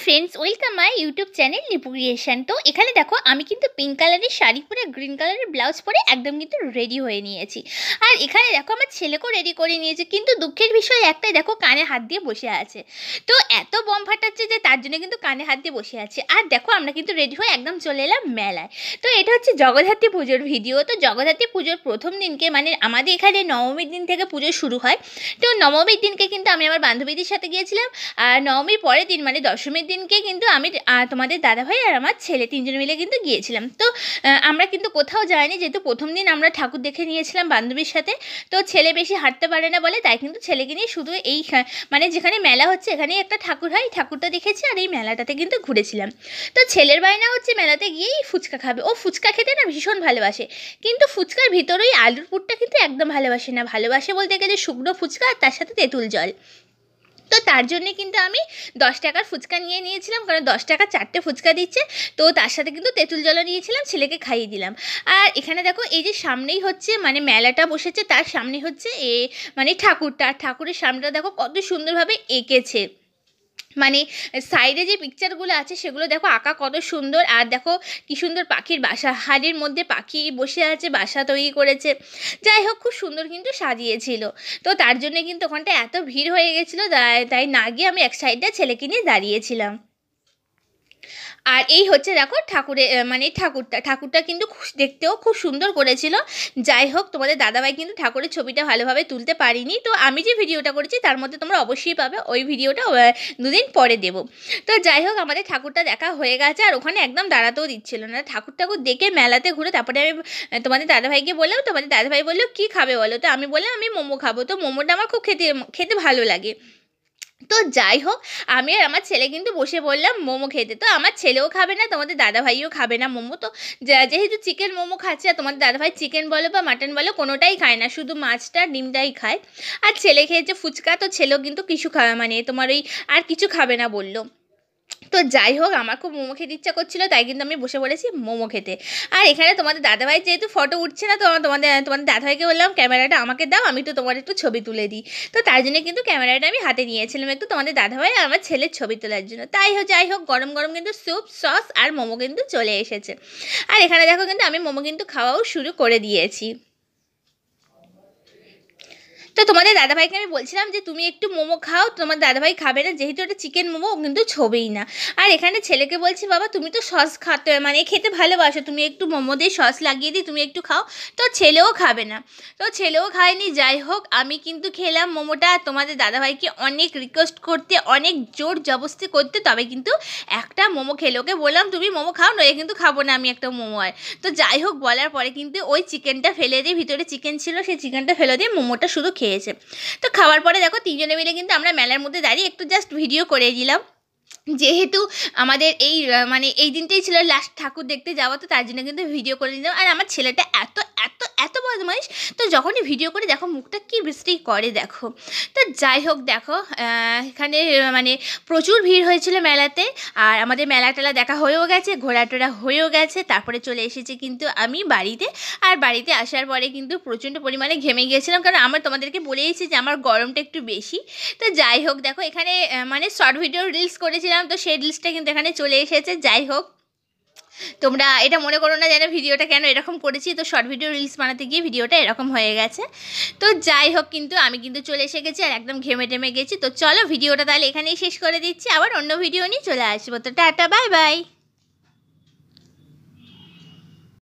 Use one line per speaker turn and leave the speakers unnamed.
Friends welcome my YouTube channel Lipu creation. तो এখানে দেখো আমি কিন্তু পিঙ্ক কালারের শাড়ি পরে গ্রিন কালারের ব্লাউজ পরে একদম কিন্তু রেডি হয়ে নিয়েছি। আর এখানে দেখো আমার ছেলেকেও রেডি করে নিয়েছে, কিন্তু দুঃখের বিষয় একটাই, দেখো কানে হাত দিয়ে বসে আছে। তো এত বম ফাটাচ্ছে যে তার জন্য কিন্তু কানে হাত দিয়ে বসে আছে। আর দেখো আমরা কিন্তু রেডি হয়ে একদম চলে এলাম মেলায়। তো এটা হচ্ছে জগদ্ধাত্রী পুজোর ভিডিও। তো জগদ্ধাত্রী পুজোর প্রথম দিনকে মানে আমাদের এখানে নবমীর দিন থেকে পুজো শুরু হয়। তো নবমীর দিনকে কিন্তু আমি আমার বান্ধবীদের সাথে গিয়েছিলাম। আর নবমীর পরের দিন মানে দশমীর দিনকে কিন্তু আমি তোমাদের দাদাভাই আর আমার ছেলে তিনজন মিলে কিন্তু গিয়েছিলাম। তো আমরা কিন্তু কোথাও যাইনি, যেহেতু প্রথম দিন আমরা ঠাকুর দেখে নিয়েছিলাম বান্ধবীর সাথে। তো ছেলে বেশি হাঁটতে পারে না বলে তাই কিন্তু ছেলেকে নিয়ে শুধু এই মানে যেখানে মেলা হচ্ছে এখানেই একটা ঠাকুর হয়, ঠাকুরটা দেখেছি আর এই মেলাটাতে কিন্তু ঘুরেছিলাম। তো ছেলের বায়না হচ্ছে মেলাতে গিয়েই ফুচকা খাবে। ও ফুচকা খেতে না ভীষণ ভালোবাসে, কিন্তু ফুচকার ভিতরেই আলুর পুরটা কিন্তু একদম ভালোবাসে না। ভালোবাসে বলতে গেলে শুকনো ফুচকা আর তার সাথে তেঁতুল জল। তো তার জন্যে কিন্তু আমি 10 টাকার ফুচকা নিয়ে নিয়েছিলাম, কারণ 10 টাকা 4টে ফুচকা দিচ্ছে। তো তার সাথে কিন্তু তেঁতুল জলও নিয়েছিলাম, ছেলেকে খাইয়ে দিলাম। আর এখানে দেখো এই যে সামনেই হচ্ছে মানে মেলাটা বসেছে, তার সামনে হচ্ছে মানে ঠাকুরের সামনেটা দেখো কত সুন্দরভাবে এঁকেছে। মানে সাইডে যে পিকচারগুলো আছে সেগুলো দেখো আঁকা কত সুন্দর। আর দেখো কি সুন্দর পাখির বাসা, হাড়ির মধ্যে পাখি বসে আছে, বাসা তৈরি করেছে। যাই হোক খুব সুন্দর কিন্তু সাজিয়েছিল। তো তার জন্য কিন্তু ওখানটা এত ভিড় হয়ে গেছিলো, তাই না গিয়ে আমি এক সাইডে ছেলেকে নিয়ে দাঁড়িয়েছিলাম। আর এই হচ্ছে দেখো ঠাকুরের মানে ঠাকুরটা কিন্তু দেখতেও খুব সুন্দর করেছিল। যাই হোক তোমাদের দাদাভাই কিন্তু ঠাকুরের ছবিটা ভালোভাবে তুলতে পারিনি। তো আমি যে ভিডিওটা করেছি তার মধ্যে তোমরা অবশ্যই পাবে, ওই ভিডিওটা দুদিন পরে দেবো। তো যাই হোক আমাদের ঠাকুরটা দেখা হয়ে গেছে, আর ওখানে একদম দাঁড়াতেও দিচ্ছিল না। ঠাকুর দেখে মেলাতে ঘুরে তারপরে আমি তোমাদের দাদাভাইকে বললাম, তোমাদের দাদাভাই বললো কী খাবে বলো। তো আমি বললাম আমি মোমো খাবো। তো মোমোটা আমার খুব খেতে ভালো লাগে। তো যাই হোক আমি আর আমার ছেলে কিন্তু বসে পড়লাম মোমো খেতে। তো আমার ছেলেও খাবে না, তোমাদের দাদাভাইও খাবে না মোমো। তো যেহেতু চিকেন মোমো খাচ্ছে, আর তোমাদের দাদাভাই চিকেন বলো বা মাটন বলো কোনোটাই খায় না, শুধু মাছটা ডিমটাই খায়। আর ছেলে খেয়েছে ফুচকা, তো ছেলেও কিন্তু কিছু মানে তোমার ওই আর কিছু খাবে না বললো। তো যাই হোক আমার খুব মোমো খেতে ইচ্ছা করছিলো, তাই কিন্তু আমি বসে পড়েছি মোমো খেতে। আর এখানে তোমাদের দাদাভাই যেহেতু ফটো উঠছে না, তো তোমাদের দাদাভাইকে বললাম ক্যামেরাটা আমাকে দাও, আমি তো তোমার একটু ছবি তুলে দিই। তো তার জন্য কিন্তু ক্যামেরাটা আমি হাতে নিয়েছিলাম একটু তোমাদের দাদাভাই আর আমার ছেলের ছবি তোলার জন্য। যাই হোক গরম গরম কিন্তু স্যুপ সস আর মোমো কিন্তু চলে এসেছে। আর এখানে দেখো কিন্তু আমি মোমো কিন্তু খাওয়াও শুরু করে দিয়েছি। তো তোমাদের দাদাভাইকে আমি বলছিলাম যে তুমি একটু মোমো খাও, তোমার দাদাভাই খাবে না, যেহেতু এটা চিকেন মোমো কিন্তু ছবেই না। আর এখানে ছেলেকে বলছি বাবা তুমি তো সস খেতে ভালোবাসো, তুমি একটু মোমো দিয়ে সস লাগিয়ে দিই, তুমি একটু খাও। তো ছেলেও খাবে না, তো ছেলেও খায়নি। যাই হোক আমি কিন্তু খেলাম মোমোটা। তোমাদের দাদাভাইকে অনেক রিকোয়েস্ট করতে, অনেক জোর জবরদস্তি করতে তবে কিন্তু একটা মোমো খেলে। ওকে বললাম তুমি মোমো খাও, নয় কিন্তু খাবো না আমি একটা মোমো। আর তো যাই হোক বলার পরে কিন্তু ওই চিকেনটা ফেলে দিয়ে, ভিতরে চিকেন ছিল সেই চিকেনটা ফেলে দিয়ে মোমোটা শুধু খেয়েছে। তো খাওয়ার পরে দেখো তিনজনে মিলে কিন্তু আমরা মেলার মধ্যে দাঁড়িয়ে একটু জাস্ট ভিডিও করে দিলাম, যেহেতু আমাদের এই মানে এই দিনটাই ছিল লাস্ট ঠাকুর দেখতে যাওয়া। তো তার জন্য কিন্তু ভিডিও করে দিলাম। আর আমার ছেলেটা এত এত এত বদমাইশ, তো যখনই ভিডিও করে দেখো মুখটা কী বৃষ্টি করে দেখো। তো যাই হোক দেখো এখানে মানে প্রচুর ভিড় হয়েছিল মেলাতে। আর আমাদের মেলা টেলা দেখা হয়েও গেছে, ঘোরাটোরা হয়েও গেছে। তারপরে চলে এসেছি কিন্তু আমি বাড়িতে। আর বাড়িতে আসার পরে কিন্তু প্রচণ্ড পরিমাণে ঘেমে গিয়েছিলাম, কারণ আমার তোমাদেরকে বলেইছি যে আমার গরমটা একটু বেশি। তো যাই হোক দেখো এখানে মানে শর্ট ভিডিও রিলস করেছিলাম, তো সেই রিলসটা কিন্তু এখানে চলে এসেছে। যাই হোক তোমরা এটা মনে করো না যেন ভিডিওটা কেন এরকম করেছি, তো শর্ট ভিডিও রিলস বানাতে গিয়ে ভিডিওটা এরকম হয়ে গেছে। তো যাই হোক কিন্তু আমি কিন্তু চলে এসে গেছি আর একদম ঘেমে টেমে গেছি। তো চলো ভিডিওটা তাহলে এখানেই শেষ করে দিচ্ছি, আবার অন্য ভিডিও নিয়ে চলে আসবো। তো টাটা বাই বাই।